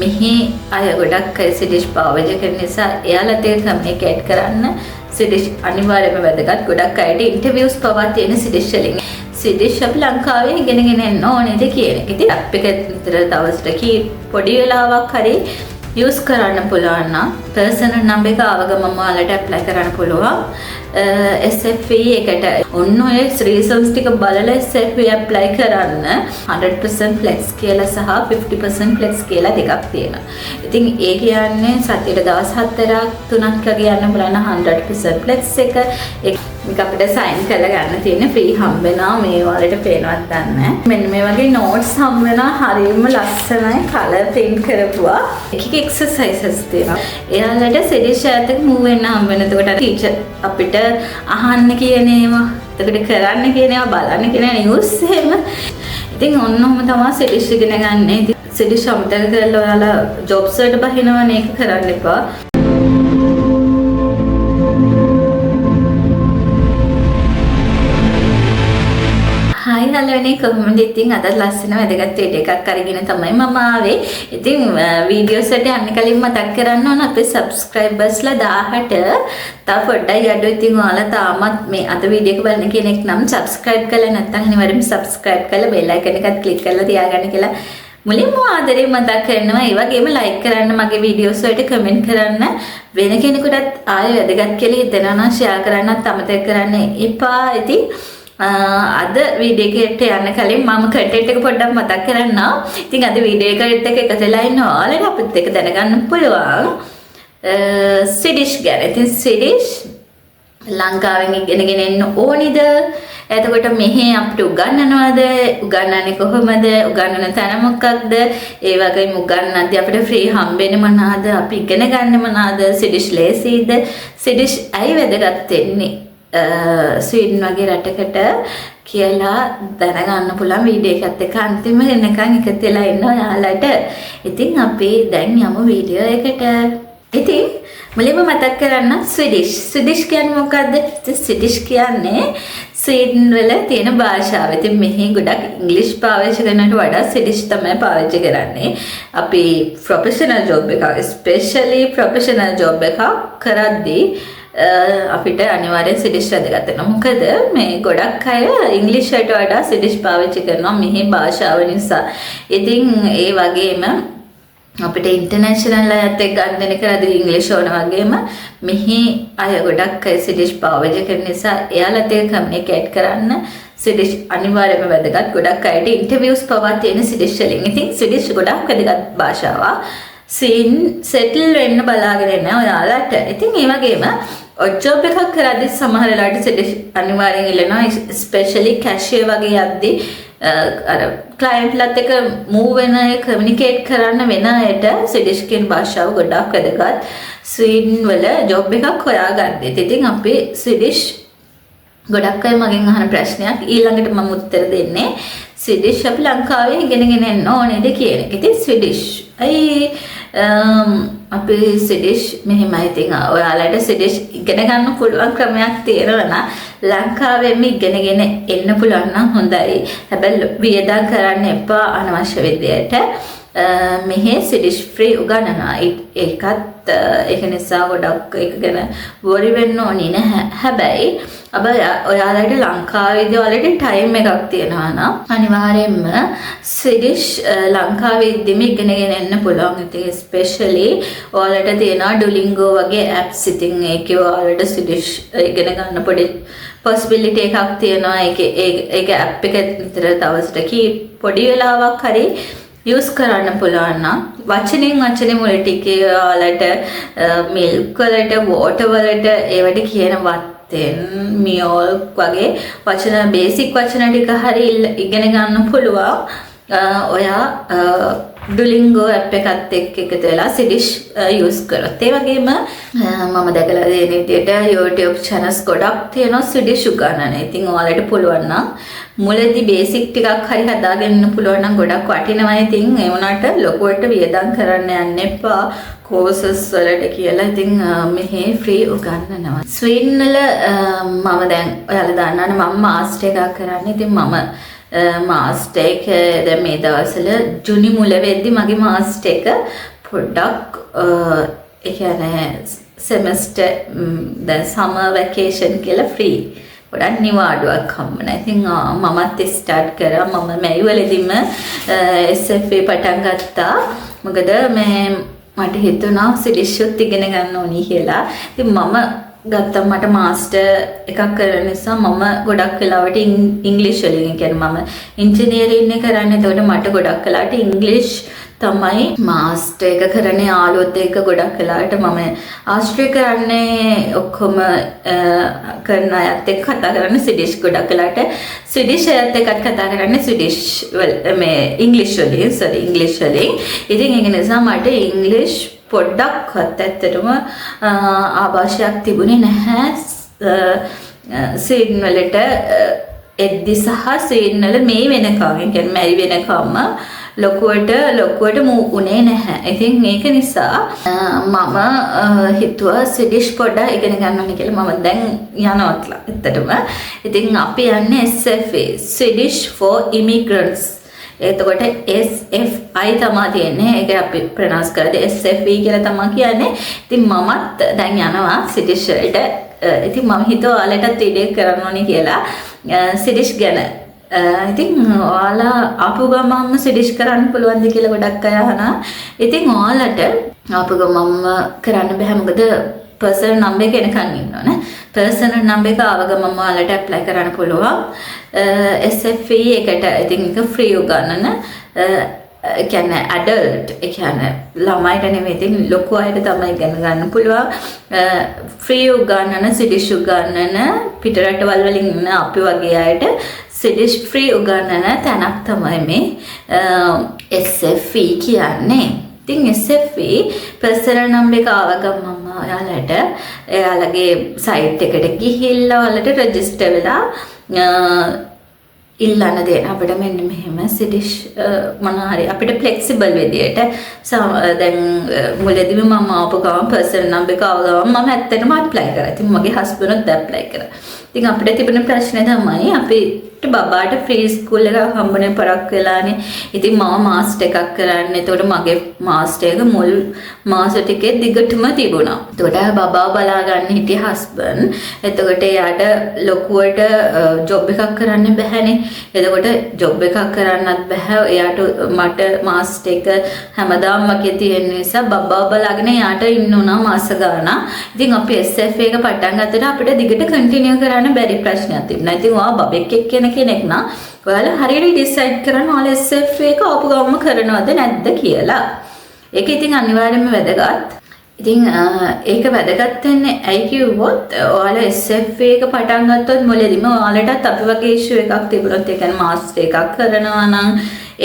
මෙහි අය ගොඩක් අය සිඩිෂ් පාවිච්චි කරන නිසා එයාලට කමියුනිකේට් කරන්න සිඩිෂ් අනිවාර්යයෙන්ම වැදගත්. ගොඩක් අයට ඉන්ටර්වියුස් පවා තියෙන සිඩිෂ් වලින්. සිඩිෂ් අපි ලංකාවේ ඉගෙනගෙන එන්න ඕනේද කියන එක. ඉතින් ඇප් එක විතර දවසට පොඩි වෙලාවක් හරි යූස් කරන්න පුළුවන් නම් පර්සනල් නම්බර් එක ආවගමම ඔයාලට ඇප්ලයි කරන්න පුළුවන්. SFE එකට ඔන්න ඔය රීසන්ස් ටික බලලා SFE ඇප්ලයි කරන්න 100% ෆ්ලෙක්ස් කියලා සහ 50% ෆ්ලෙක්ස් කියලා දෙකක් තියෙනවා. ඉතින් ඒ කියන්නේ සතියට දවස් 4ක් 3ක් වගේ යන්න බලන 100% ෆ්ලෙක්ස් එක මේක අපිට සයින් කරලා ගන්න තියෙන ෆ්‍රී හම්බ වෙනවා. මේ වලට පේනවත් නැහැ. මෙන්න මේ වගේ නෝට්ස් හම්බ වෙනවා. හරියම ලස්සනයි කලර් ප්‍රින්ට් කරපුවා. එක එක්සර්සයිසස් තියෙනවා. එයාලට සිඩිෂ් එකත් මූව් වෙන්න හම්බ වෙන. එතකොට ටීචර් අපිට අහන්න කියන ඒවා, එතකොට කරන්න කියන ඒවා, බලන්න කියන නිවුස් එහෙම. ඉතින් ඔන්නෝම තමයි සිඩිෂ් ඉගෙන ගන්න. ඉතින් සිඩිෂ් අමතක කරලා ඔයාලා ජොබ්ස් වලට බහිනවනේ ඒක කරන්න එපා. Hi hello කොහොමද? ඉතින් අද ලස්සන වැදගත් වීඩියෝ එකක් අරගෙන තමයි මම ආවේ. ඉතින් වීඩියෝස් වලට යන්න කලින් මතක් කරන්න ඕන අපේ සබ්ස්ක්‍රයිබර්ස්ලා 1000ට තව පොඩ්ඩයි අඩු. ඉතින් ඔයාලා තාමත් මේ අද වීඩියෝ එක බලන කෙනෙක් නම් සබ්ස්ක්‍රයිබ් කරලා නැත්නම් අනිවාර්යයෙන්ම සබ්ස්ක්‍රයිබ් කරලා බෙල් අයිකන් එකත් ක්ලික් කරලා තියාගන්න කියලා මුලින්ම ආදරේ මතක් කරනවා. ඒ වගේම ලයික් කරන්න, මගේ වීඩියෝස් වලට කමෙන්ට් කරන්න, වෙන කෙනෙකුටත් ආයෙ වැදගත් කියලා හිතනවා නම් ෂෙයා කරන්නත් අමතක කරන්න එපා. ඉතින් අද වීඩියෝ එකට යන්න කලින් මම කන්ටෙන්ට් එක පොඩ්ඩක් මතක් කරන්නම්. ඉතින් අද වීඩියෝ එකට එකතු වෙලා ඉන්න ඔයාලට අපිත් එක දැනගන්න පුළුවන් ස්විඩිෂ් ගැන. ඉතින් ස්විඩිෂ් ලංකාවෙන් ඉගෙනගෙන එන්න ඕනිද? එතකොට මෙහි අපිට උගන්වනවද? උගන්වන්නේ කොහොමද? උගන්වන තැන මොකක්ද? ඒ වගේම උගන්වද්දී අපිට ෆ්‍රී හම්බෙන්නේ මොනවාද? අපි ඉගෙන ගන්න මොනවාද? ස්විඩිෂ් ලේසියිද? ස්විඩිෂ් ඇයි වැදගත් වෙන්නේ ස්වීඩන් වගේ රටකට කියලා දැනගන්න පුළුවන් වීඩියෝ එකත් එක්ක අන්තිම වෙනකන් එකතු වෙලා ඉන්න ඔයාලට. ඉතින් අපි දැන් යමු වීඩියෝ එකට. ඉතින් මුලින්ම මතක් කරන්න ස්විඩිෂ්. ස්විඩිෂ් කියන්නේ මොකද්ද? ස්විඩිෂ් කියන්නේ ස්වීඩන් වල තියෙන භාෂාව. ඉතින් මෙහි ගොඩක් ඉංග්‍රීසි පාවිච්චි කරනට වඩා ස්විඩිෂ් තමයි පාවිච්චි කරන්නේ. අපි ප්‍රොෆෙෂනල් ජොබ් එකක්, ස්පෙෂලි ප්‍රොෆෙෂනල් ජොබ් එකක් කරද්දී අපිට අනිවාර්යෙන් ස්විඩිෂ් වැදගත් වෙනවා. මොකද මේ ගොඩක් අය ඉංග්‍රීසියට වඩා ස්විඩිෂ් පාවිච්චි කරනවා මෙහි භාෂාව නිසා. ඉතින් ඒ වගේම අපිට ඉන්ටර්නැෂනල් අයත් එක්ක ගන්න කරද්දී ඉංග්‍රීසි ඕන වගේම මෙහි අය ගොඩක් අය ස්විඩිෂ් පාවිච්චි කරන නිසා එයාලට කමියුනිකේට් කරන්න ස්විඩිෂ් අනිවාර්යයෙන්ම වැදගත්. ගොඩක් අයට ඉන්ටර්වියුස් පවා තියෙන ස්විඩිෂ් වලින්. ඉතින් ස්විඩිෂ් ගොඩක් වැදගත් භාෂාවක්. සෙටල් වෙන්න බලාගෙන ඉන්න ඔයාලට. ඉතින් ඒ වගේම ජොබ් එකක් කරද්දී සමහර වෙලාවට ස්විඩිෂ් අනිවාර්යෙන් ඉල්ලනවා. ස්පෙෂලි කැෂියර් වගේ යද්දී අර ක්ලයන්ට්ලත් එක්ක මූව් වෙන කමියුනිකේට් කරන්න වෙන අයට ස්විඩිෂ් කියන භාෂාව ගොඩක් වැදගත්. ස්වීඩන් වල ජොබ් එකක් හොයාගන්න. ඉතින් අපි ස්විඩිෂ් ගොඩක් අය මගෙන් අහන ප්‍රශ්නයක් ඊළඟට මම උත්තර දෙන්නේ. ස්විඩිෂ් අපි ලංකාවේ ඉගෙනගෙන එන්න ඕනේද කියන එක. ඉතින් ස්විඩිෂ් අපි ස්විඩිෂ් මෙහෙමයි. ඉතින් ඔයාලට ස්විඩිෂ් ඉගෙන ගන්න පුළුවන් ක්‍රමයක් තියෙනවා නම් ලංකාවෙම ඉගෙනගෙන එන්න පුළුවන් නම් හොඳයි. හැබැයි වියදම් කරන්න එපා අනවශ්‍ය විදියට. මෙහි ස්විඩිෂ් ෆ්‍රී උගන්වනවා. ඒකත් ඒක නිසා ගොඩක් ඒක ගැන වොරි වෙන්න ඕනේ නැහැ. හැබැයි ඔයාලට ලංකාවේදී ඔයාලට ටයිම් එකක් තියෙනවා නම් අනිවාර්යයෙන්ම ස්විඩිෂ් ලංකාවේ ඉද්දිම ඉගෙනගෙන එන්න පුළුවන්. ඉතින් ස්පෙෂලි ඔයාලට තියෙනවා ඩුලින්ගෝ වගේ ඇප්ස්. ඉතින් ඒකේ ඔයාලට ස්විඩිෂ් ඉගෙන ගන්න පොඩි possibility එකක් තියෙනවා. ඒක ඇප් එක විතර දවසට පොඩි වෙලාවක් හරි යූස් කරන්න පුළුවන් නම් වචනේ මුල ටිකේ ඔයාලට මිල්ක් වලට වෝටර් වලට ඒවට කියන වත්තෙන් මියෝල් වගේ වචන බේසික් වචන ටික හරි ඉගෙන ගන්න පුළුවන්. ඔයා ඩුලින්ගෝ ඇප් එකත් එක්ක එකතු වෙලා ස්විඩිෂ් යූස් කරොත්. ඒ වගේම මම දැකලා තියෙන විදිහට YouTube channels ගොඩක් තියෙනවා ස්විඩිෂ් උගන්වන. ඉතින් ඔයාලට පුළුවන් නම් මුලදී බේසික් ටිකක් හරි හදාගෙන ඉන්න පුළුවන් නම් ගොඩක් වටිනවා. ඉතින් ඒ වුණාට ලොකුවට වියදම් කරන්න යන්න එපා කෝසස් වලට කියලා. ඉතින් මෙහි ෆ්‍රී උගන්වනවා. ස්වීඩන් වල මම දැන් ඔයාලා දන්නවනේ මම මාස්ටර් එකක් කරන්නේ. ඉතින් මම මාස්ටර් එක දැන් මේ දවස්වල ජුනි මුල වෙද්දි මගේ මාස්ටර් එක පොඩ්ඩක් ඒ කියන්නේ සෙමස්ටර් දැන් සමර් වැකේෂන් කියලා ෆ්‍රී ගොඩක් නිවාඩුවක් හම්බුණා. ඉතින් මමත් ස්ටාර්ට් කරා. මම මැයි වලදීම SFA පටන් ගත්තා. මොකද මට හිතුණා සිලිෂුත් ඉගෙන ගන්න ඕනි කියලා. ඉතින් මම ගත්තා මට මාස්ටර් එකක් කරන නිසා මම ගොඩක් වෙලාවට ඉංග්‍රීසි වලින් කියන්නේ මම ඉන්ජිනියරින් එක කරන්නේ. එතකොට මට ගොඩක් වෙලාවට ඉංග්‍රීසි තමයි මාස්ටර් එක කරන්නේ. යාළුවොත් එක්ක ගොඩක් වෙලාවට මම ආශ්‍රය කරන්නේ ඔක්කොම කරන අයත් එක්ක කතා කරන්නේ ස්විඩිෂ්. ගොඩක් වෙලාවට ස්විඩිෂ් අයත් එක්ක කතා කරන්නේ ස්විඩිෂ් මේ ඉංග්‍රීසි වලින්. ඉතින් ඒක නිසා මට ඉංග්‍රීසි පොඩ්ඩක්වත් ඇත්තටම ආభాෂයක් තිබුණේ නැහැ. සීන් වලට එද්දි සහ සීන් වල මේ වෙනකම් කියන්නේ මැරි වෙනකම්ම ලොකුවට උනේ නැහැ. ඉතින් ඒක නිසා මම හිතුවා ස්විඩිෂ් පොඩ්ඩක් ඉගෙන ගන්න ඕනේ කියලා. මම දැන් යනවත්ලා ඇත්තටම. ඉතින් අපි යන්නේ SFA Swedish for Immigrants. එතකොට SFI තමයි තියෙන්නේ. ඒක අපි ප්‍රොනවුන්ස් කරද්දී SFE කියලා තමයි කියන්නේ. ඉතින් මමත් දැන් යනවා ස්විඩිෂ් වලට. ඉතින් මම හිතුවා ඔයාලටත් වීඩියෝ කරන්න ඕනේ කියලා ස්විඩිෂ් ගැන. ඉතින් ඔයාලා ආපු ගමන්ම ස්විඩිෂ් කරන්න පුළුවන්ද කියලා ගොඩක් අය අහනවා. ඉතින් ඔයාලට ආපු ගමන්ම කරන්න බෑ. මොකද පර්සනල් නම්බර් එක එනකන් ඉන්න ඕනේ. පර්සනල් නම්බර් එක ආව ගමන්ම ඔයාලට ඇප්ලයි කරන්න පුළුවන්. SFE එකට ඉතින් ඒක ෆ්‍රී උගන්නන කියන්නේ ඇඩල්ට් ඒ කියන්නේ ළමයිට නෙමෙයි ඉතින් ලොකු අයට තමයි ඉගෙන ගන්න පුළුවන්. ෆ්‍රී උගන්නන ස්විඩිෂ් උගන්නන පිටරටවල් වලින් ඉන්න අපි වගේ අයට ස්විඩිෂ් ෆ්‍රී උගන්නන තැනක් තමයි මේ SFE කියන්නේ. ඉතින් SFE පර්සනල් නම්බර් එක ආව ගමන්ම ඔයාලට එයාලගේ සයිට් එකට ගිහිල්ලා ඔයාලට රෙජිස්ටර් වෙලා ඉල්ලන්න දෙන අපිට මෙන්න මෙහෙම ස්විඩිෂ් මොනවා හරි අපිට ෆ්ලෙක්සිබල් විදියට දැන් මුලදීම මම ආපු ගමන් පර්සනල් නම්බර් එක ආව ගමන් මම ඇත්තටම ඇප්ලයි කරා. ඉතින් මගේ හස්බන්ඩ්ත් ඇප්ලයි කරා. ඉතින් අපිට තිබුණ ප්‍රශ්නේ තමයි අපිට බබාට ෆ්‍රී ස්කූල් එකක් හම්බුනේ පරක් වෙලානේ. ඉතින් මම මාස්ටර් එකක් කරන්නේ. එතකොට මගේ මාස්ටර් එක මුල් මාස ටිකේ දිගටම තිබුණා. එතකොට බබා බලා ගන්න හිටියේ හස්බන්ඩ්. එතකොට එයාට ලොකුවට ජොබ් එකක් කරන්න බැහැනේ. එතකොට ජොබ් එකක් කරන්නත් බෑ. එයාට මට මාස්ටර් එක හැමදාම වගේ තියෙන නිසා බබා බලාගෙන එයාට ඉන්න උනා මාස ගාණක්. ඉතින් අපි SFA එක පටන් ගත්තට අපිට දිගට කන්ටිනියු කරන්න බැරි ප්‍රශ්නයක් තිබුණා. ඉතින් ඔයා බබෙක් එක්ක කෙනෙක් නම් ඔයාලා හරියට ඩිසයිඩ් කරන්න ඔයාලා SFA එක ආපු ගමන්ම කරනවද නැද්ද කියලා. ඒක ඉතින් අනිවාර්යයෙන්ම වැදගත්. ඉතින් ඒක වැදගත් වෙන්නේ ඇයි කිව්වොත් ඔයාලා SFA එක පටන් ගත්තොත් මුලදීම ඔයාලටත් අපි වගේ ඉෂුව එකක් තිබුණොත් ඒ කියන්නේ මාස්ටර් එකක් කරනවා නම්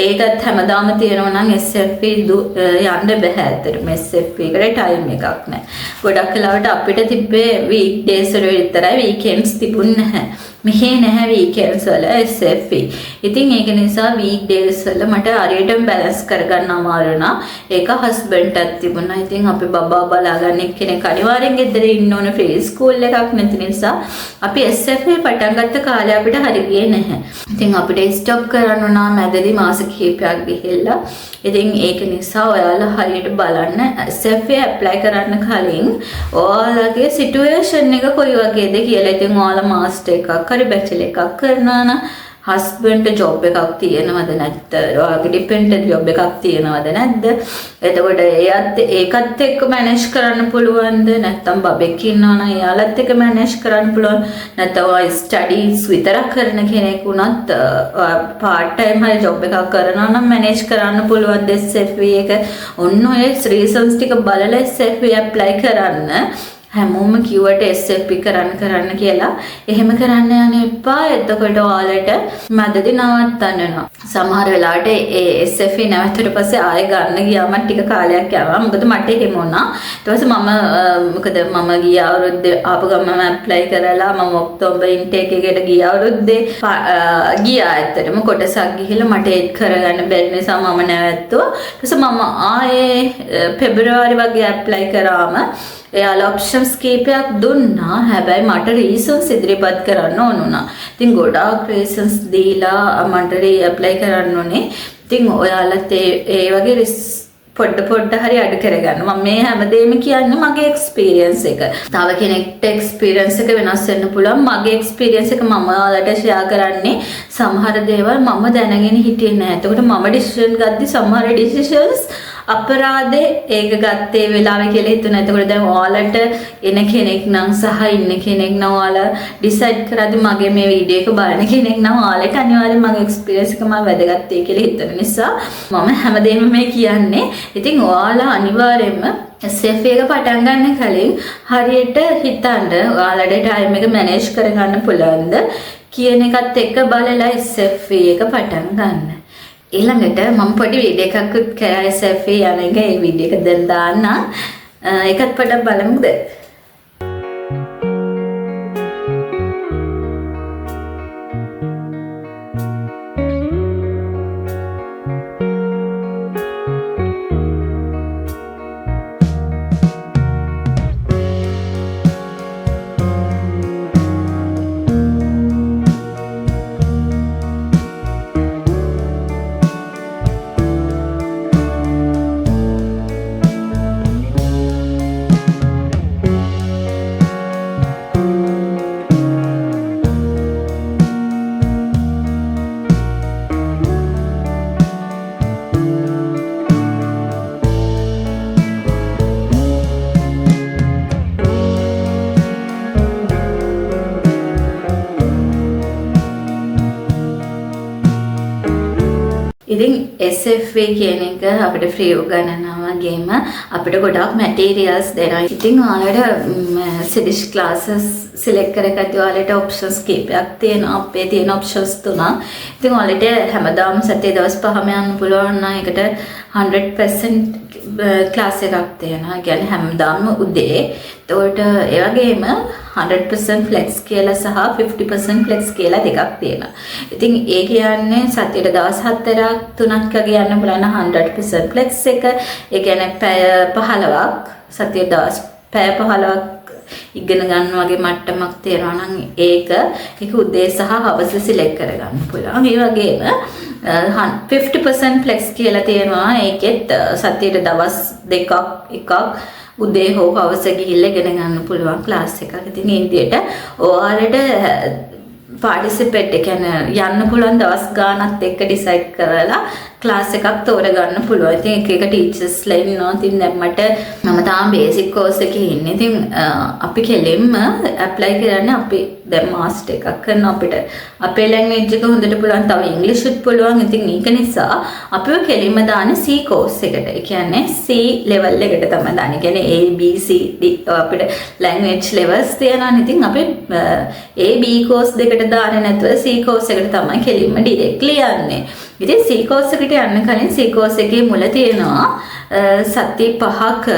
ඒකත් හැමදාම තියෙනවා නම් SFA යන්න බෑ. ඇත්තටම SFA එකට ටයිම් එකක් නැහැ. ගොඩක් වෙලාවට අපිට තිබ්බේ වීක් ඩේස් වල විතරයි වීකෙන්ඩ්ස් තිබුණ නැහැ. මෙහෙ නැහැ වීකෙන්ඩ්ස් වල SFA. ඉතින් ඒක නිසා වීක් ඩේස් වල මට හරියටම බැලන්ස් කරගන්න අමාරු වුණා. ඒක හස්බන්ඩ්ටත් තිබුණා. ඉතින් අපි බබා බලාගන්න එක්කෙනෙක් අනිවාර්යෙන් ගෙදර ඉන්න ඕන. ෆ්‍රී ස්කූල් එකක් නැති නිසා අපි SFA පටන් ගත්ත කාලේ අපිට හරි ගියේ නැහැ. ඉතින් අපිට ස්ටොප් කරන්න උනා මැදදී මාස කිහිපයක් ගිහිල්ලා. ඉතින් ඒක නිසා ඔයාලා හරියට බලන්න SFA ඇප්ලයි කරන්න කලින් ඔයාලගේ සිටුේෂන් එක කොයි වගේද කියලා. ඉතින් ඔයාලා මාස්ටර් එකක් හරි බැචලර් එකක් කරනවා නම් හස්බන්ඩ් ජොබ් එකක් තියෙනවද නැත්ද? ඔයාගේ ඩිපෙන්ඩන්ට් ජොබ් එකක් තියෙනවද නැද්ද? එතකොට ඒකත් එක්ක මැනේජ් කරන්න පුළුවන්ද? නැත්නම් බබෙක් ඉන්නවා නම් එයාලත් එක්ක මැනේජ් කරන්න පුළුවන්. නැත්නම් ඔයා ස්ටඩීස් විතරක් කරන කෙනෙක් වුණත් පාර්ට් ටයිම් හරි ජොබ් එකක් කරනවා නම් මැනේජ් කරන්න පුළුවන් SFA එක. ඔන්න ඔය රීසන්ස් ටික බලලා SFA ඇප්ලයි කරන්න. හැමෝම කිව්වට SFA කරන්න කියලා. එහෙම කරන්න යන්න එපා. එතකොට ඔයාලට මැදදී නවත්තන්න වෙනවා. සමහර වෙලාවට ඒ SFA නැවතුනට පස්සේ ආයෙ ගන්න ගියාම ටික කාලයක් යනවා. මොකද මට එහෙම වුණා. ඊට පස්සේ මම ගිය අවුරුද්දේ ආපු ගමන් ඇප්ලයි කරලා මම ඔක්තෝබර් ඉන්ටේක් එකට ගිය අවුරුද්දේ ගියා. ඇත්තටම කොටසක් ගිහිල්ලා මට ඒත් කරගන්න බැරි නිසා මම නැවැත්තුවා. ඊට පස්සේ මම ආයෙ පෙබරවාරි වගේ ඇප්ලයි කරාම එයාලා ඔප්ෂන්ස් කීපයක් දුන්නා. හැබැයි මට රීසන්ස් ඉදිරිපත් කරන්න ඕන වුණා. ඉතින් ගොඩාක් රීසන්ස් දීලා මට ඇප්ලයි කරන්න ඕනේ. ඉතින් ඔයාලත් ඒ වගේ පොඩ්ඩ හරි අඩු කරගන්න. මම මේ හැමදේම කියන්නේ මගේ එක්ස්පීරියන්ස් එක. තව කෙනෙක්ට එක්ස්පීරියන්ස් එක වෙනස් වෙන්න පුළුවන්. මගේ එක්ස්පීරියන්ස් එක මම ඔයාලට ෂෙයා කරන්නේ. සමහර දේවල් මම දැනගෙන හිටියේ නෑ. එතකොට මම ඩිසිෂන් ගද්දි සමහර ඩිසිෂන්ස් අපරාධේ ඒක ගත්තේ වෙලාවේ කියලා හිතුණා. එතකොට දැන් ඔයාලට එන කෙනෙක් නම් සහ ඉන්න කෙනෙක් නම් ඔයාලා ඩිසයිඩ් කරද්දි මගේ මේ වීඩියෝ එක බලන කෙනෙක් නම් ඔයාලට අනිවාර්යෙන් මගේ එක්ස්පීරියන්ස් එක මම වැදගත් වෙයි කියලා හිතන නිසා මම හැමදේම මේ කියන්නේ. ඉතින් ඔයාලා අනිවාර්යයෙන්ම SF එක පටන් ගන්න කලින් හරියට හිතන්න ඔයාලට ටයිම් එක මැනේජ් කරගන්න පුළුවන්ද කියන එකත් එක්ක බලලා SF එක පටන් ගන්න. ඊළඟට මම පොඩි වීඩියෝ එකකුත් කරා SF යන එක. ඒ වීඩියෝ එක දැන් දාන්න. ඒකත් පොඩ්ඩක් බලමුද? ඉතින් SFA කියන එක අපිට ෆ්‍රී උගන්වනවා වගේම අපිට ගොඩාක් මැටීරියල්ස් දෙනවා. ඉතින් ඔයාලට සිඩිෂ් ක්ලාසස් සිලෙක්ට් කරගත්ත ඔයාලට ඔප්ෂන්ස් කීපයක් තියෙනවා. අපේ තියෙන ඔප්ෂන්ස් 3ක්. ඉතින් ඔයාලට හැමදාම සතියේ දවස් 5ම යන්න පුළුවන් නම් ඒකට 100% ක්ලාස් එකක් තියෙනවා. ඒ කියන්නේ හැමදාම උදේ. ඒකට ඒ වගේම 100% flex කියලා සහ 50% flex කියලා දෙකක් තියෙනවා. ඉතින් ඒ කියන්නේ සතියට දවස් 4ක් 3ක් වගේ යන්න බලන 100% flex එක. ඒ කියන්නේ පැය 15ක් සතියේ දවස් පැය 15ක් ඉගෙන ගන්න වගේ මට්ටමක් තියෙනවා නම් ඒක උදේ සහ හවස සිලෙක්ට් කරගන්න පුළුවන්. ඒ වගේම 50% flex කියලා තියෙනවා. ඒකෙත් සතියට දවස් දෙකක් එකක් උදේ හෝ හවස ගිහිල්ලා ඉගෙන ගන්න පුළුවන් ක්ලාස් එකක්. ඉතින් මේ විදිහට ඔයාලට පාටිසිපේට් යන්න පුළුවන් දවස් ගානක් එක්ක ඩිසයිඩ් කරලා ක්ලාස් එකක් තෝරගන්න පුළුවන්. ඉතින් එක ටීචර්ස්ලා ඉන්නවා. ඉතින් දැන් මම තාම බේසික් කෝස් එකේ ඉන්නේ. ඉතින් අපි කෙලින්ම ඇප්ලයි කරන්නේ අපි දැන් මාස්ටර් එකක් කරන අපිට අපේ ලැන්ග්වේජ් එක හොඳට පුළුවන්. තව ඉංග්‍රීසිත් පුළුවන්. ඉතින් ඒක නිසා අපිව කෙලින්ම දාන්නේ C කෝස් එකට. ඒ කියන්නේ C level එකට තමයි දාන්නේ. ඒ කියන්නේ A B C D අපිට ලැන්ග්වේජ් levels තියෙනවා. ඉතින් අපි A B කෝස් දෙකට දාන්නේ නැතුව C කෝස් එකට තමයි කෙලින්ම ඩිරෙක්ට්ලි යන්නේ. ඉතින් C කෝස් එකට යන්න කලින් C කෝස් එකේ මුල තියෙනවා සති 5ක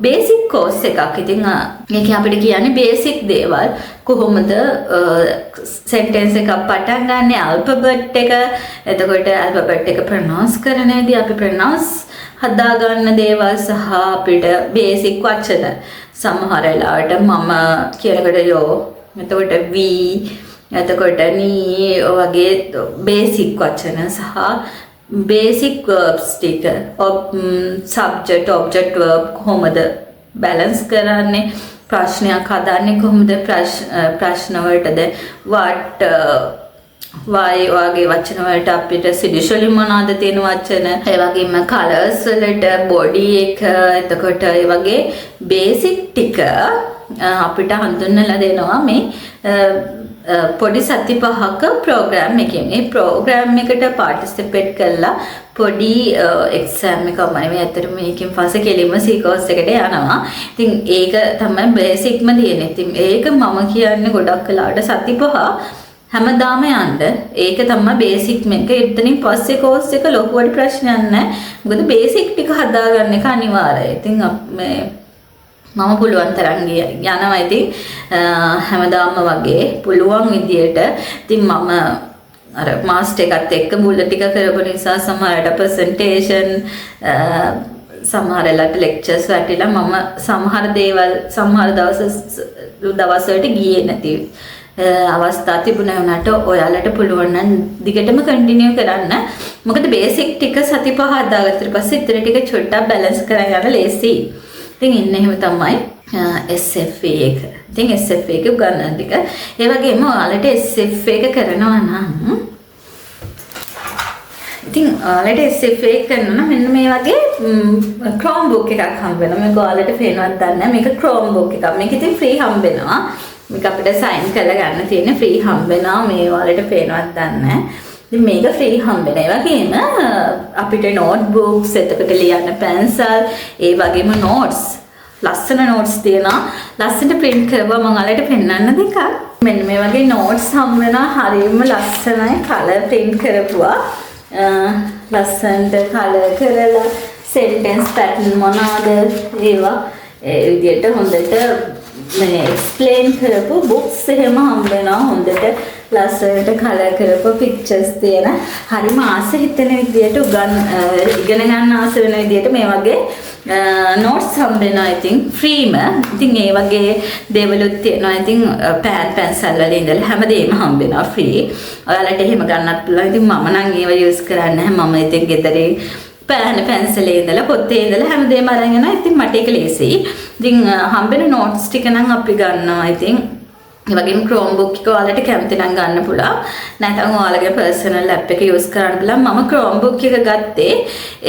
බේසික් කෝස් එකක්. ඉතින් මේක අපිට කියන්නේ බේසික් දේවල් කොහොමද සෙන්ටෙන්ස් එකක් පටන් ගන්න, ඇල්ෆබෙට් එක, එතකොට ඇල්ෆබෙට් එක ප්‍රොනවුන්ස් කරනදී අපි ප්‍රොනවුන්ස් හදා ගන්න දේවල් සහ අපිට බේසික් වචන සමහර වෙලාවට මම කියනකොට යෝ, එතකොට වී, එතකොට නී වගේ බේසික් වචන සහ basic verbs ටික subject object verb කොහොමද balance කරන්නේ, ප්‍රශ්නයක් හදන්නේ කොහොමද, ප්‍රශ්න වලටද what why වගේ වචන වලට අපිට සිඩිෂලි මොනවාද තියෙන වචන, ඒ වගේම colors වලට body එක, එතකොට ඒ වගේ basic ටික අපිට හඳුන්වලා දෙනවා මේ පොඩි සති 5ක ප්‍රෝග්‍රෑම් එකකින්. මේ ප්‍රෝග්‍රෑම් එකට පාටිසිපේට් කරලා පොඩි එක්සෑම් එකක් මම ඇත්තටම මේකෙන් පස්සේ කෙලින්ම C කෝස් එකට යනවා. ඉතින් ඒක තමයි බේසික්ම තියෙන්නේ. ඉතින් ඒක මම කියන්නේ ගොඩක් වෙලාවට සති 5 හැමදාම යන්න. ඒක තමයි බේසික් මේක. එතනින් පස්සේ කෝස් එක ලොකුවට ප්‍රශ්නයක් නැහැ. මොකද බේසික් ටික හදාගන්න එක අනිවාර්යයි. ඉතින් මේ මම පුළුවන් තරම් යනවා. ඉතින් හැමදාම වගේ පුළුවන් විදියට. ඉතින් මම අර මාස්ටර් එකත් එක්ක මුල ටික කරපු නිසා සමහරට ප්‍රසන්ටේෂන් සමහර වෙලාවට ලෙක්චර්ස් වැටිලා මම සමහර දේවල් සමහර දවස්වලට ගියේ නැති අවස්ථා තිබුණා වුණාට ඔයාලට පුළුවන් නම් දිගටම කන්ටිනියු කරන්න. මොකද බේසික් ටික සති 5 හදාගත්තට පස්සේ ඉතින් ටික චුට්ටක් බැලන්ස් කරගෙන යන ලේසි. ඉතින් ඉන්න එහෙම තමයි SFA එක. ඉතින් SFA එක ගන්න ටික. ඒ වගේම ඔයාලට SFA එක කරනවා නම් ඉතින් ඔයාලට SFA එක කරනවා නම් මෙන්න මේ වගේ Chromebook එකක් හම්බ වෙනවා. මේක ඔයාලට පේනවත් දන්නේ නැහැ. මේක Chromebook එකක්. මේක ඉතින් ෆ්‍රී හම්බ වෙනවා. මේක අපිට සයින් කරලා ගන්න තියෙන ෆ්‍රී හම්බ වෙනවා. මේ ඔයාලට පේනවත් දන්නේ නැහැ. ඉතින් මේක ෆ්‍රී හම්බ වෙනවා. ඒ වගේම අපිට notebooks එතකොට ලියන්න pencil ඒ වගේම notes ලස්සන notes තියෙනවා. ලස්සනට print කරපුවා මම ඔයාලට පෙන්වන්න දෙකක්. මෙන්න මේ වගේ notes හම්බ වෙනවා. හරියම ලස්සනයි color print කරපුවා. ලස්සනට color කරලා sentence pattern මොනවාද ඒවා ඒ විදිහට හොඳට මේ explain කරපු books එහෙම හම්බ වෙනවා. හොඳට ලස්සනට color කරපු pictures තියෙන හරිම ආස හිතෙන විදිහට ඉගෙන ගන්න ආස වෙන විදිහට මේ වගේ notes හම්බ වෙනවා. ඉතින් ෆ්‍රීම. ඉතින් ඒ වගේ දේවලුත් තියෙනවා. ඉතින් pad pencil වල ඉඳලා හැමදේම හම්බ වෙනවා ෆ්‍රී. ඔයාලට එහෙම ගන්නත් පුළුවන්. ඉතින් මම නම් ඒව use කරන්නේ නැහැ. මම ඉතින් ගෙදරේ පෑන පැන්සලේ ඉඳලා පොතේ ඉඳලා හැමදේම අරන් යනවා. ඉතින් මට ඒක ලේසියි. ඉතින් හම්බෙන notes ටික නම් අපි ගන්නවා. ඉතින් ඒ වගේම Chromebook එක ඔයාලට කැමති නම් ගන්න පුළුවන්. නැත්නම් ඔයාලගේ personal app එක use කරන්න පුළුවන්. මම Chromebook එක ගත්තේ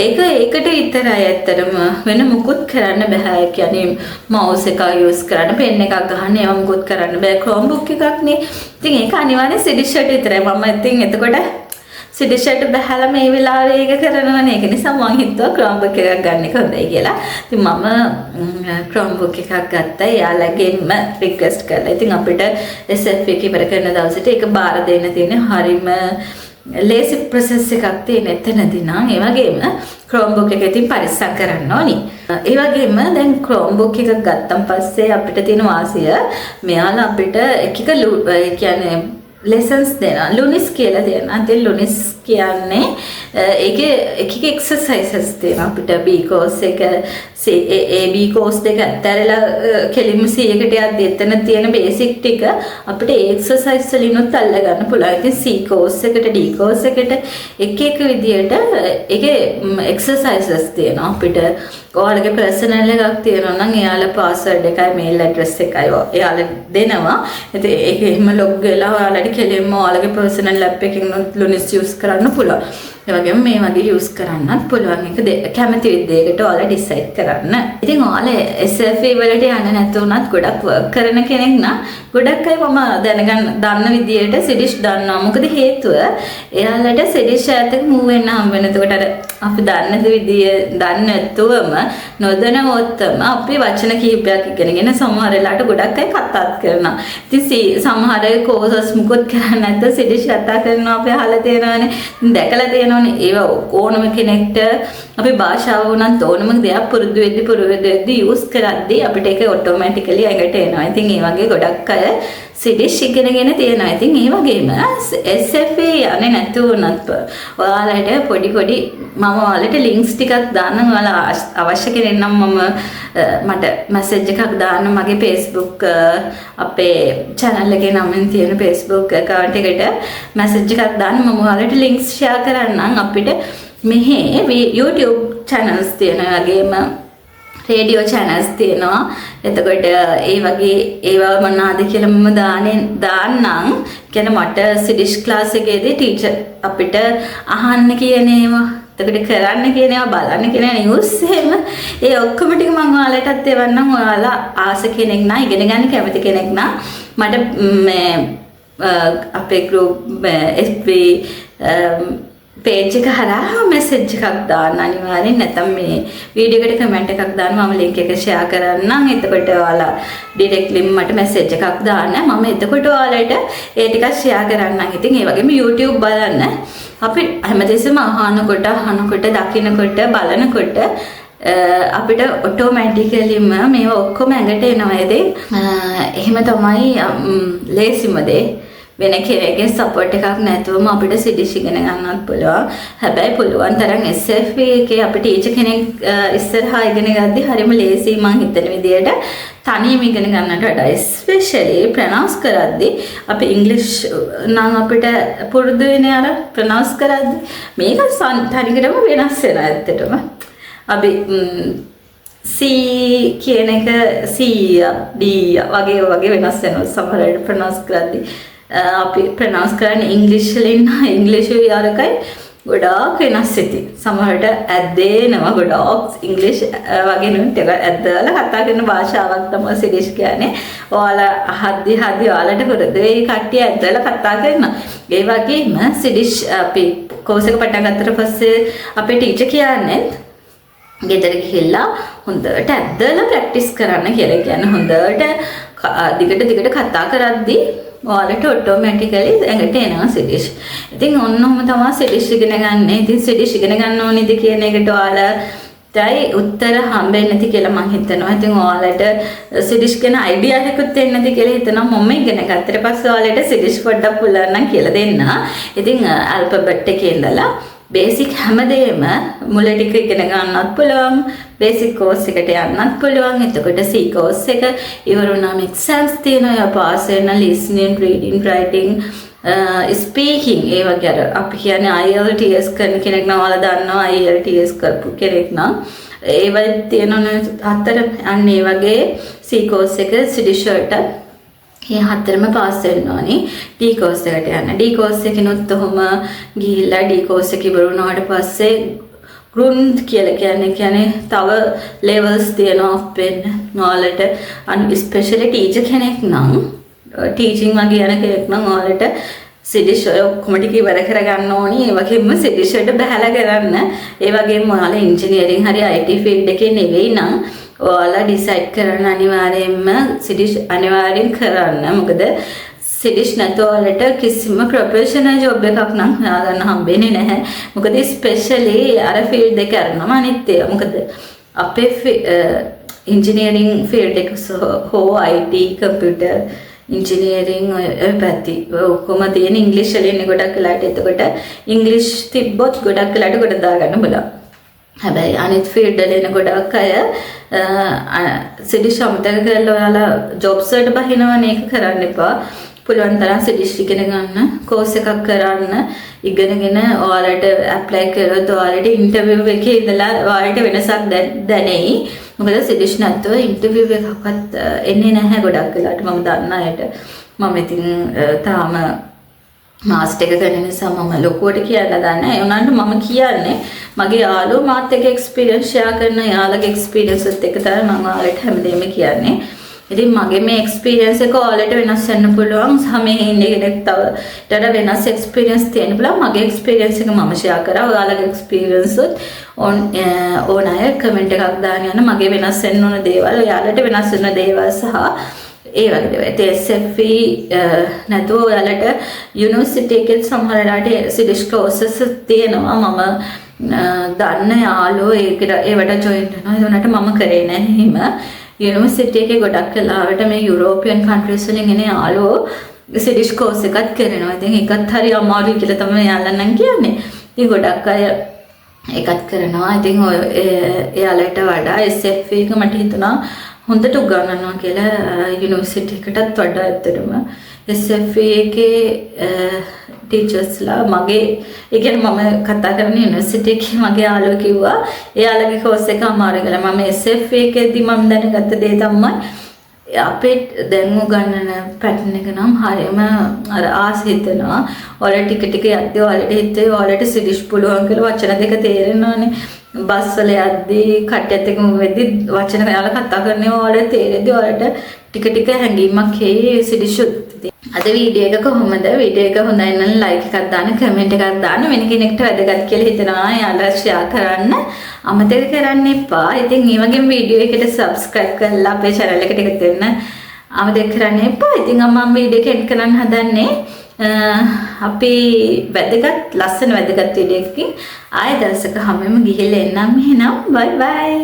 ඒකට විතරයි. ඇත්තටම වෙන මුකුත් කරන්න බෑ. ඒ කියන්නේ mouse එක use කරන්න, pen එකක් ගහන්න ඒවා මුකුත් කරන්න බෑ. Chromebook එකක් නේ. ඉතින් ඒක අනිවාර්යෙන් සිඩිෂට් විතරයි. මම ඉතින් එතකොට සිඩිෂට් බහලා මේ වෙලාවේ ඒක කරනවනේ. ඒක නිසා මම හිතුවා Chromebook එකක් ගන්න එක හොඳයි කියලා. ඉතින් මම Chromebook එකක් ගත්තා. එයාලගෙන්ම රික්වෙස්ට් කරලා. ඉතින් අපිට SFA එක ඉවර කරන දවසට ඒක බාර දෙන්න තියෙන හරිම ලේසි process එකක් තියෙන එතනදී නම්. ඒ වගේම Chromebook එක ඉතින් පරිස්සම් කරන්න ඕනි. ඒ වගේම දැන් Chromebook එකක් ගත්තන් පස්සේ අපිට තියෙන වාසිය මෙයාලා අපිට එක කියන්නේ lessons දෙනවා. Lunis කියලා දෙනවා. ඉතින් Lunis කියන්නේ ඒකේ එක exercises දෙනවා. අපිට B course එක AB course දෙක ඇත්තරලා කෙලින්ම 100කට යද්දී එතන තියෙන basic ටික අපිට ඒ exercise වලිනුත් අල්ල ගන්න පුළුවන්. ඉතින් C course එකට D course එකට එක විදියට ඒකේ exercises දෙනවා. අපිට ඔයාලගේ personal එකක් තියෙනවා නම් එයාලා password එකයි mail address එකයි එයාලා දෙනවා. ඉතින් ඒක එහෙම log වෙලා ඔයාලට කෙලින්ම ඔයාලගේ personal app එකකින් Lunis use කරන්න පුළුවන්. ඒ වගේම මේ වගේ use කරන්නත් පුළුවන්. ඒක කැමති විදිහකට ඔයාලා decide කරන්න. ඉතින් ඔයාලා SFA වලට යන්න නැතුණත් ගොඩක් work කරන කෙනෙක් නම් ගොඩක් අය මම දන්න විදිහට සිඩිෂ් දන්නවා. මොකද හේතුව එයාලට සිඩිෂ් ඇතක move වෙන්න හම්බ වෙන. එතකොට අර අපි දන්න විදිය දන්නේ නැතුවම නොදැනවොත්ම අපි වචන කිහිපයක් ඉගෙනගෙන සමහර වෙලාවට ගොඩක් අය කතාත් කරනවා. ඉතින් සමහර අය courses මුකුත් කරන්නේ නැත්නම් සිඩිෂ් කතා කරනවා අපි අහලා තියෙනවානේ. දැකලා තියෙනවානේ. ඒව ඕනම කෙනෙක්ට අපි භාෂාව වුණත් ඕනම දෙයක් පුරුදු වෙද්දී use කරද්දී අපිට ඒක automatically එකට එනවා. ඉතින් ඒ වගේ ගොඩක් අය සිඩිෂ් ඉගෙනගෙන තියෙනවා. ඉතින් ඒ වගේම SFA යන්නේ නැතුව උනත් ඔයාලට පොඩි මම ඔයාලට links ටිකක් දාන්නම්. ඔයාලා අවශ්‍ය කෙනෙක් නම් මට message එකක් දාන්න මගේ Facebook අපේ channel එකේ නමින් තියෙන Facebook account එකට message එකක් දාන්න. මම ඔයාලට links share කරන්නම්. අපිට මෙහි YouTube channels තියෙනවා. වගේම රේඩියෝ channels තියෙනවා. එතකොට ඒ වගේ ඒවා මොනවාද කියලා මම දාන්නම්. කියන මට සිඩිෂ් ක්ලාස් එකේදී ටීචර් අපිට අහන්න කියන ඒවා, එතකොට කරන්න කියන ඒවා, බලන්න කියන නිවුස් එහෙම ඒ ඔක්කොම ටික මම ඔයාලටත් එවන්නම්. ඔයාලා ආස කෙනෙක් නම් ඉගෙන ගන්න කැමති කෙනෙක් නම් මට මේ අපේ group FB page එක හරහා message එකක් දාන්න අනිවාර්යෙන්. නැත්නම් මේ වීඩියෝ එකට comment එකක් දාන්න. මම link එක share කරන්නම්. එතකොට ඔයාලා directly මට message එකක් දාන්න. මම එතකොට ඔයාලට ඒ ටික share කරන්නම්. ඉතින් ඒ වගේම YouTube බලන්න. අපි හැමදෙස්සම අහනකොට දකින්නකොට බලනකොට අපිට ඔටෝමැටිකලිම මේවා ඔක්කොම ඇඟට එනවා. ඉතින් එහෙම තමයි ලේසිම දේ. වෙන කෙනෙක්ගේ සපෝට් එකක් නැතුවම අපිට සිඩිෂ් ඉගෙන ගන්නත් පුළුවන්. හැබැයි පුළුවන් තරම් SFA එකේ අපේ ටීචර් කෙනෙක් ඉස්සරහා ඉගෙන ගද්දි හරිම ලේසි මං හිතන විදියට තනියම ඉගෙන ගන්නට වඩා ස්පෙෂලි ප්‍රොනවුන්ස් කරද්දී අපි ඉංග්‍රීසි නම් අපිට පුරුදු වෙන්නේ අර ප්‍රොනවුන්ස් කරද්දී මේක තනිකරම වෙනස් වෙනවා ඇත්තටම. අපි C කියන එක C D වගේ වෙනස් වෙනවා සමහර වෙලාවට ප්‍රොනවුන්ස් කරද්දී. අපි ප්‍රොනවුන්ස් කරන්නේ ඉංග්‍රීසි වලින් ඉංග්‍රීසි යාලකයි ගොඩාක් වෙනස් වෙති. සමහරට ඇද්දේනවා ගොඩාක් ඉංග්‍රීසි වගේ නෙවෙයි ටික ඇද්දලා කතා කරන භාෂාවක් තමයි සිඩිෂ් කියන්නේ. ඔයාලා අහද්දි ඔයාලට හොරද ඒ කට්ටිය ඇද්දලා කතා කරනවා. ඒ වගේම සිඩිෂ් අපි කෝස් එක පටන් ගත්තට පස්සේ අපේ ටීචර් කියන්නේ ගෙදර ගිහිල්ලා හොඳට ඇද්දලා ප්‍රැක්ටිස් කරන්න කියලා කියන්නේ. හොඳට දිගට කතා කරද්දී ඔයාලට ඔටෝමැටිකලි ඇඟට එනවා සිඩිෂ්. ඉතින් ඔන්නෝම තමයි සිඩිෂ් ඉගෙන ගන්න. ඉතින් සිඩිෂ් ඉගෙන ගන්න ඕනේද කියන එකට ඔයාලටයි උත්තර හම්බෙන්නේ නැති කියලා මම හිතනවා. ඉතින් ඔයාලට සිඩිෂ් ගැන අයිඩියා එකකුත් එන්නේ නැති කියලා හිතනවා. මම ඉගෙන ගත්තට පස්සේ ඔයාලට සිඩිෂ් පොඩ්ඩක් පුළුවන් නම් කියලා දෙන්න. ඉතින් ඇල්ෆබෙට් එකේ ඉඳලා බේසික් හැමදේම මුල ටික ඉගෙන ගන්නත් පුළුවන්. බේසික් කෝස් එකට යන්නත් පුළුවන්. එතකොට C කෝස් එක ඉවර වුණාම එක්සෑම්ස් තියෙනවා. පාස් වෙන listening, reading, writing, speaking ඒ වගේ අර අපි කියන්නේ IELTS කරන කෙනෙක් නම් ඔයාලා දන්නවා IELTS කරපු කෙනෙක් නම් ඒවයි තියෙනවනේ 4 අන්න ඒ වගේ C කෝස් එක සිඩිෂ් වලට මේ හතරම පාස් වෙන්න ඕනි. D කෝස් එකට යන්න. D කෝස් එකනොත් ඔහොම ගිහිල්ලා D කෝස් එක ඉවර වුණාට පස්සේ ග්‍රුන්ඩ් කියලා කියන්නේ තව ලෙවල්ස් තියෙනවා අපෙන් ඔයාලට ස්පෙෂලි ටීචර් කෙනෙක් නම් ටීචින් වගේ යන කෙනෙක් නම් ඔයාලට සිඩිෂ් ඔක්කොම ටික ඉවර කරගන්න ඕනි. ඒ වගේම සිඩිෂ් වලට බහැලා කරන්න. ඒ වගේම ඔයාලා ඉන්ජිනියරින් හරි IT ෆීල්ඩ් එකේ නෙවෙයි නම් ඔයාලා ඩිසයිඩ් කරන අනිවාර්යයෙන්ම සිඩිෂ් අනිවාර්යෙන් කරන්න. මොකද සිඩිෂ් නැතුව ඔයාලට කිසිම ප්‍රොෆෙෂනල් ජොබ් එකක් නම් හොයාගන්න හම්බෙන්නේ නැහැ. මොකද ස්පෙෂලි අර ෆීල්ඩ් එක කරනම අනිත් ඒවා. මොකද අපේ ඉන්ජිනියරින් ෆීල්ඩ් එක හෝ IT කම්පියුටර් ඉන්ජිනියරින් ඔය පැති ඔක්කොම තියෙන ඉංග්‍රීසි වලින් ගොඩක් වෙලාට එතකොට ඉංග්‍රීසි තිබ්බොත් ගොඩක් වෙලාට ගොඩ දාගන්න බලන්න. හැබැයි අනිත් ෆීල්ඩ් වල එන ගොඩක් අය සිඩිෂ් අමතක කරලා ඔයාලා ජොබ්ස් වලට බහිනවනේ. ඒක කරන්න එපා. පුළුවන් තරම් සිඩිෂ් ඉගෙන ගන්න, කෝස් එකක් කරන්න, ඉගෙනගෙන ඔයාලට ඇප්ලයි කරොත් ඔයාලට ඉන්ටර්විව් එකේ ඉඳලා ඔයාලට වෙනසක් දැනෙයි. මොකද සිඩිෂ් නැතුව ඉන්ටර්විව් එකක්වත් එන්නේ නැහැ ගොඩක් වෙලාට. මම දන්න අයට මම ඉතින් තාම මාස්ටර් එක කරන නිසා මම ලොකුවට කියන්න දන්නේ නැහැ. ඒ උනාට මම කියන්නේ මගේ යාළුවෝ මාත් එක්ක එක්ස්පීරියන්ස් ෂෙයා කරන යාළුවගේ එක්ස්පීරියන්ස් එකත් එක්ක තමයි මම ඔයාලට හැමදේම කියන්නේ. ඉතින් මගේ මේ එක්ස්පීරියන්ස් එක ඔයාලට වෙනස් වෙන්න පුළුවන්. සමේ ඉන්නේ කෙනෙක් තව වෙනස් එක්ස්පීරියන්ස් තියෙන්න පුළුවන්. මගේ එක්ස්පීරියන්ස් එක මම ෂෙයා කරා. ඔයාලගේ එක්ස්පීරියන්ස් ඕන අය කමෙන්ට් එකක් දාන්න යන මගේ වෙනස් වෙන්න ඕන දේවල්, ඔයාලට වෙනස් වෙන දේවල් සහ ඒ වගේ දේවල්. SFE නැතුව ඔයාලට යුනිවර්සිටි එකේ සමහර වෙලාවට සිඩිෂ් කෝසස් තියෙනවා. මම දන්න යාළුවෝ ඒවට ජොයින් වෙනවා. ඒ උනට මම කරේ නැහැ හිම. යුනිවර්සිටි එකේ ගොඩක් වෙලාවට මේ යුරෝපියන් කන්ට්‍රීස් වලින් එන යාළුවෝ සිඩිෂ් කෝස් එකක් කරනවා. ඉතින් ඒකත් හරි අමාරුයි කියලා තමයි යාළුවා නම් කියන්නේ. ඉතින් ගොඩක් අය ඒකත් කරනවා. ඉතින් එයාලට වඩා SFE එක මට හිතුණා හොඳට උගන්වනවා කියලා යුනිවර්සිටි එකටත් වඩා ඇත්තටම SFE එකේ ටීචර්ස්ලා මගේ ඒ කියන්නේ මම කතා කරන යුනිවර්සිටි එකේ මගේ යාළුවා කිව්වා එයාලගේ කෝස් එක අමාරු කියලා. මම SFE එකේදී මම දැනගත්ත දේ තමයි අපේ දැන් උගන්වන පැටර්න් එක නම් හරියම අර ආස හිතෙනවා. ඔයාලා ටික ටික යද්දී ඔයාලට හිතේ ඔයාලට සිඩිෂ් පුළුවන් කියලා වචන දෙක තේරෙනවානේ. බස් වල යද්දී කට්ටියත් එක්ක වෙද්දී වචන ඔයාලා කතා කරන්නේ ඔයාලට තේරෙද්දී ඔයාලට ටික ටික හැඟීමක් හේ සිඩිෂ් අද වීඩියෝ එක කොහොමද? වීඩියෝ එක හොඳයි නම් ලයික් එකක් දාන්න, කමෙන්ට් එකක් දාන්න. වෙන කෙනෙක්ට වැදගත් කියලා හිතනවා යාළුවා ෂෙයා කරන්න. අමතක කරන්න එපා. ඉතින් මේ වගේ වීඩියෝ එකකට සබ්ස්ක්‍රයිබ් කරලා අපේ channel එකට එකතු වෙන්න අමතක කරන්න එපා. ඉතින් මම වීඩියෝ එක එන්ඩ් කරන්න හදන්නේ අපි වැදගත් ලස්සන වැදගත් වීඩියෝ එකකින් ආයෙ දවසක හැමෝම ගිහිල්ලා එන්නම්. එහෙනම් බයි බයි.